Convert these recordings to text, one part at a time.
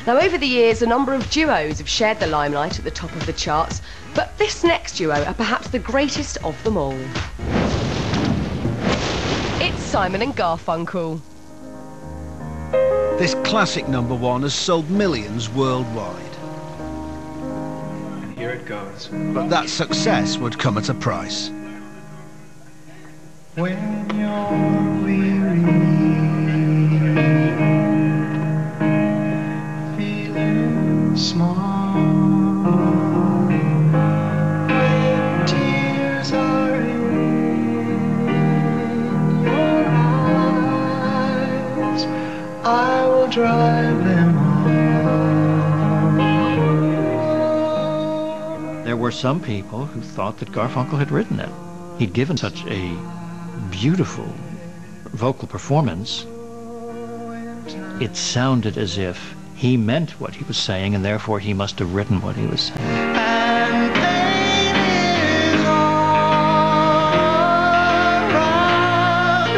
Now, over the years, a number of duos have shared the limelight at the top of the charts, but this next duo are perhaps the greatest of them all. It's Simon and Garfunkel. This classic #1 has sold millions worldwide. And here it goes. But that success would come at a price. When you're weary, feeling small, when tears are in your eyes, I will drive them home. There were some people who thought that Garfunkel had written it. He'd given such a beautiful vocal performance. It sounded as if he meant what he was saying, and therefore he must have written what he was saying. And pain is all around,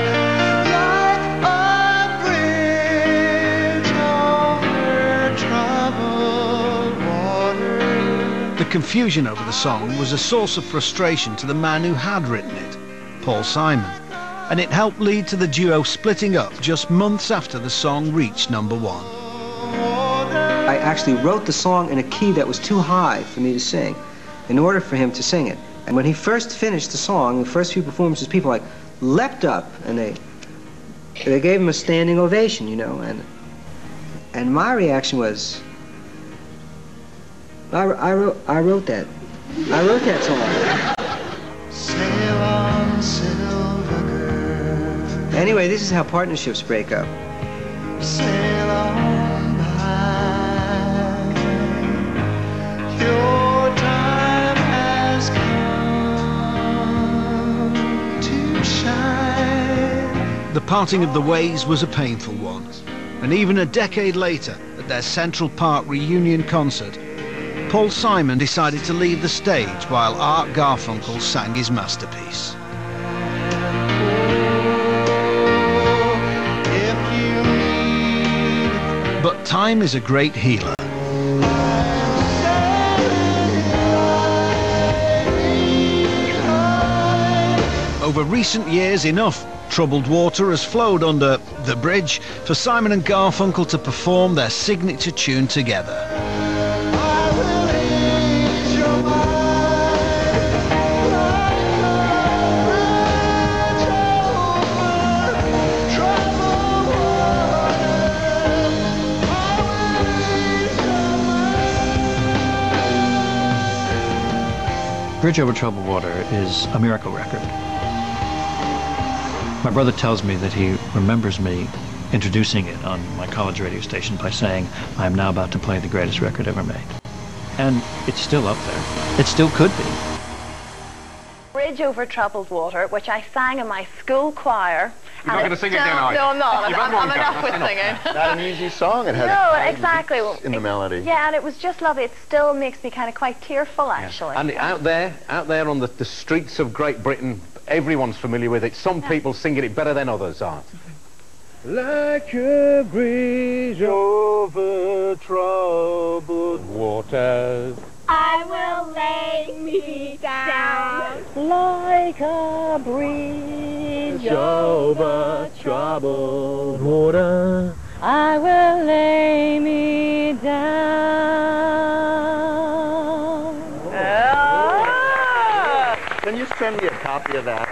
like a bridge over troubled water. The confusion over the song was a source of frustration to the man who had written it, Paul Simon, and it helped lead to the duo splitting up just months after the song reached #1. I actually wrote the song in a key that was too high for me to sing in order for him to sing it. And when he first finished the song, the first few performances, people like leapt up and they gave him a standing ovation, you know, and my reaction was, I wrote that song. Sail on, silver girl. Anyway, this is how partnerships break up. Sail on by. Your time has come to shine. The parting of the ways was a painful one, and even a decade later, at their Central Park reunion concert, Paul Simon decided to leave the stage while Art Garfunkel sang his masterpiece. But time is a great healer. Over recent years, enough troubled water has flowed under the bridge for Simon and Garfunkel to perform their signature tune together. Bridge Over Troubled Water is a miracle record. My brother tells me that he remembers me introducing it on my college radio station by saying, "I'm now about to play the greatest record ever made." And it's still up there. It still could be. Bridge Over Troubled Water, which I sang in my school choir. You're not going to sing again, are you? No, I'm not. You've had I'm one enough go. with singing. Not an easy song. It has No, exactly. in the melody. Yeah, and it was just lovely. It still makes me kind of quite tearful, actually. And out there on the streets of Great Britain, everyone's familiar with it. Some people singing it better than others, Art. Like a bridge over troubled waters, I will lay me down like a bridge over troubled water. I will lay me down. Can you send me a copy of that?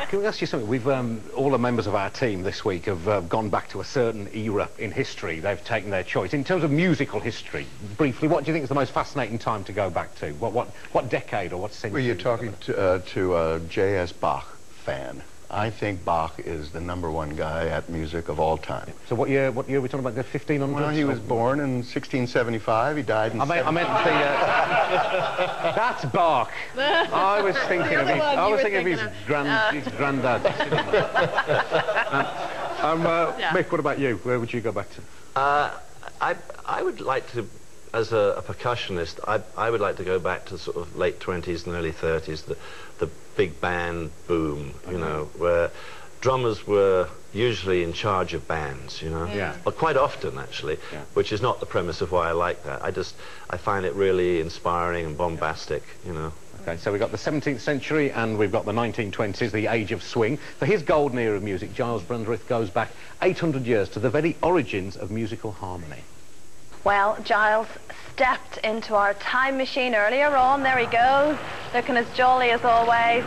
Can we ask you something? We've all the members of our team this week have gone back to a certain era in history. They've taken their choice. In terms of musical history, briefly, what do you think is the most fascinating time to go back to? What decade or what century? Well, you're talking to a J.S. Bach fan. I think Bach is the #1 guy at music of all time. So what year are we talking about? The 1500s? Well, he was born in 1675. He died in... I meant the... that's Bach. I was thinking of his granddad. Mick, what about you? Where would you go back to? I would like to, as a percussionist, I would like to go back to sort of late 20s and early 30s, the big band boom, you know, where drummers were usually in charge of bands, you know? Yeah. Well, quite often, actually, which is not the premise of why I like that. I find it really inspiring and bombastic, you know? Okay, so we've got the 17th century and we've got the 1920s, the age of swing. For his golden era of music, Giles Brunnerith goes back 800 years to the very origins of musical harmony. Well, Giles stepped into our time machine earlier on. There he goes, looking as jolly as always.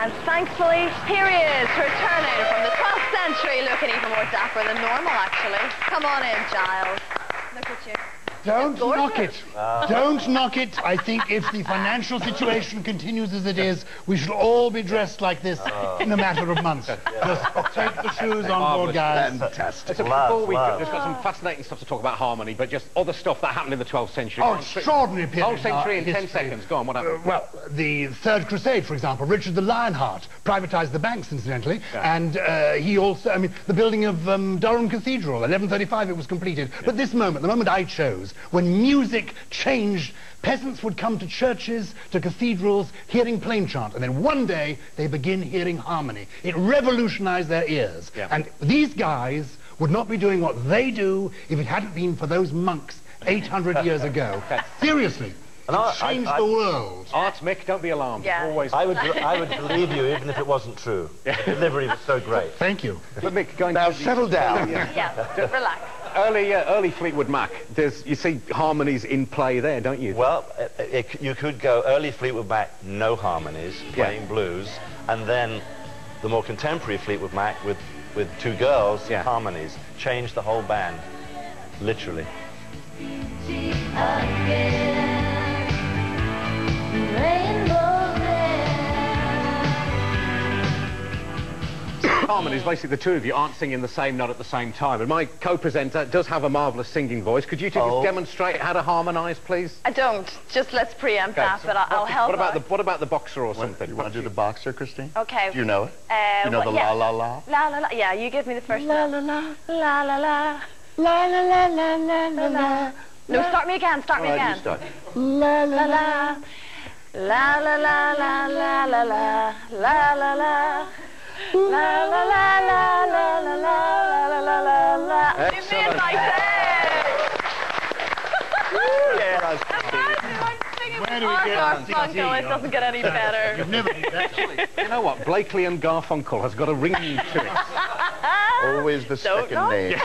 And thankfully, here he is, returning from the 12th century, looking even more dapper than normal, actually. Come on in, Giles. Look at you. Don't knock it. Don't knock it. I think if the financial situation continues as it is, we should all be dressed like this in a matter of months. Just take the shoes on board, guys. Fantastic. So before we go, there's got some fascinating stuff to talk about harmony, but just other stuff that happened in the 12th century. Oh, extraordinary period. Whole century in 10 history. seconds. Go on, what happened? Well, the Third Crusade, for example, Richard the Lionheart privatized the banks, incidentally, and he also, I mean, the building of Durham Cathedral, 1135 it was completed. But this moment, the moment I chose, when music changed, peasants would come to churches, to cathedrals, hearing plain chant, and then one day they begin hearing harmony. It revolutionized their ears. And these guys would not be doing what they do if it hadn't been for those monks 800 years ago. Seriously. It changed the world. Art, Mick, don't be alarmed. Always. I would believe you even if it wasn't true. The delivery was so great. Thank you. But Mick, going Now to the- settle down. Relax. Early Fleetwood Mac, you see harmonies in play there, don't you? Well, you could go early Fleetwood Mac, no harmonies, playing blues, and then the more contemporary Fleetwood Mac with two girls, harmonies, changed the whole band, literally. Harmonies, basically the two of you aren't singing the same note at the same time, and my co-presenter does have a marvellous singing voice. Could you two just demonstrate how to harmonise, please? I don't. Just let's preempt that, but I'll help What about the boxer or something? You want to do the boxer, Christine? Okay. Do you know it? You know the la la la? La la la. Yeah, you give me the first la la la. La la la. La la la la la la la. No, start me again. Start me again. You start. La la la. La la la la la la la. La la la. La la la la la la la la la la la. Give me a nice Where do we get Art Garfunkel, it doesn't get any better. You've never been better. You know what? Blakely and Garfunkel has got a ring to it. Always the second name.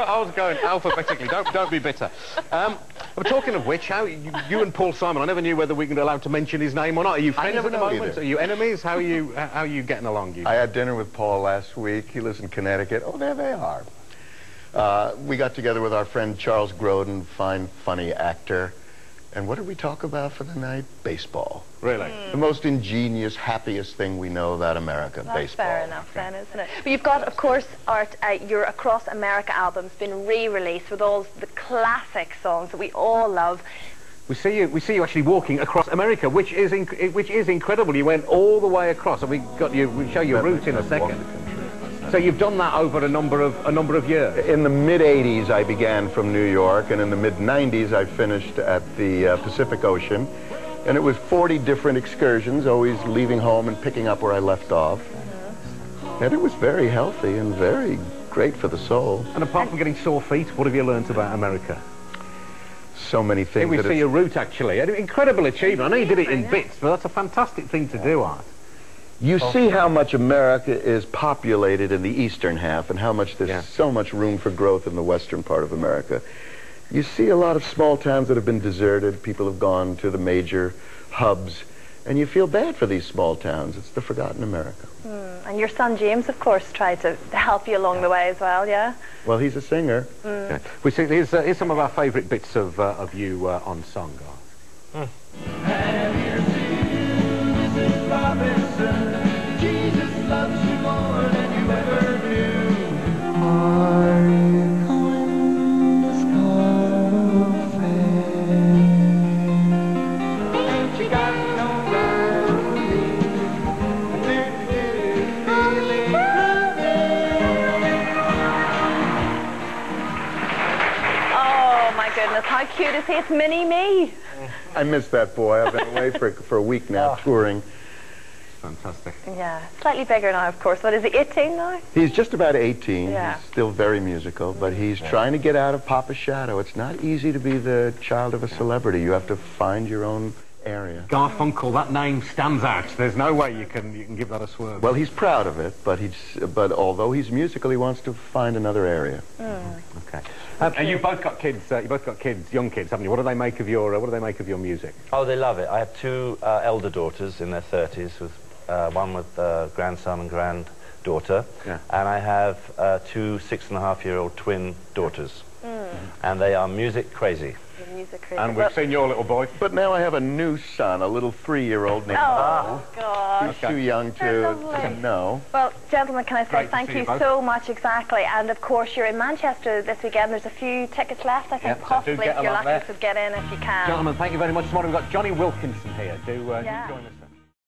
I was going alphabetically. Don't be bitter. But talking of which, how you and Paul Simon, I never knew whether we were allowed to mention his name or not. Are you friends at the moment? Either. Are you enemies? How are you getting along? I had dinner with Paul last week. He lives in Connecticut. Oh, there they are. We got together with our friend Charles Grodin, fine, funny actor. And what did we talk about for the night? Baseball. Really? The most ingenious, happiest thing we know about America, That's baseball. fair enough then, isn't it? But you've got, of course, Art, your Across America album's been re-released with all the classic songs that we all love. We see you actually walking across America, which is incredible. You went all the way across, and we'll show your route in a second. So you've done that over a number of years. In the mid-'80s, I began from New York, and in the mid-'90s, I finished at the Pacific Ocean. And it was 40 different excursions, always leaving home and picking up where I left off. And it was very healthy and very great for the soul. And apart from getting sore feet, what have you learnt about America? So many things. Here we see your route, actually. An incredible achievement. I know you did it in bits, but that's a fantastic thing to do, Art. You see how much America is populated in the eastern half and how much there's so much room for growth in the western part of America. You see a lot of small towns that have been deserted. People have gone to the major hubs. And you feel bad for these small towns. It's the forgotten America. And your son James, of course, tried to help you along the way as well, yeah? Well, he's a singer. Yeah. We see, here's some of our favourite bits of you on song, Art. Jesus loves you more than you ever knew. She got no Oh my goodness, how cute is he? It's mini me. I miss that boy. I've been away for a week now touring. Fantastic. Yeah, slightly bigger now, of course. What is he, 18 now? He's just about 18. Yeah. He's still very musical, but he's trying to get out of Papa's shadow. It's not easy to be the child of a celebrity. You have to find your own area. Garfunkel, that name stands out. There's no way you can give that a swerve. Well, he's proud of it, but although he's musical, he wants to find another area. Okay. And you both got kids. You both got kids, young kids, haven't you? What do they make of your music? Oh, they love it. I have two elder daughters in their 30s, with one with grandson and granddaughter, and I have two 6.5-year-old twin daughters, and they are music crazy. Music crazy. And we've seen your little boy. But now I have a new son, a little 3-year-old named Oh, God. He's too young to know. Well, gentlemen, can I say Great to thank see you you both. so much, exactly. And, of course, you're in Manchester this weekend. There's a few tickets left, I think, Yep, so do possibly, get if you're along lucky there. to get in if you can. Gentlemen, thank you very much. This morning we've got Johnny Wilkinson here. Do join us.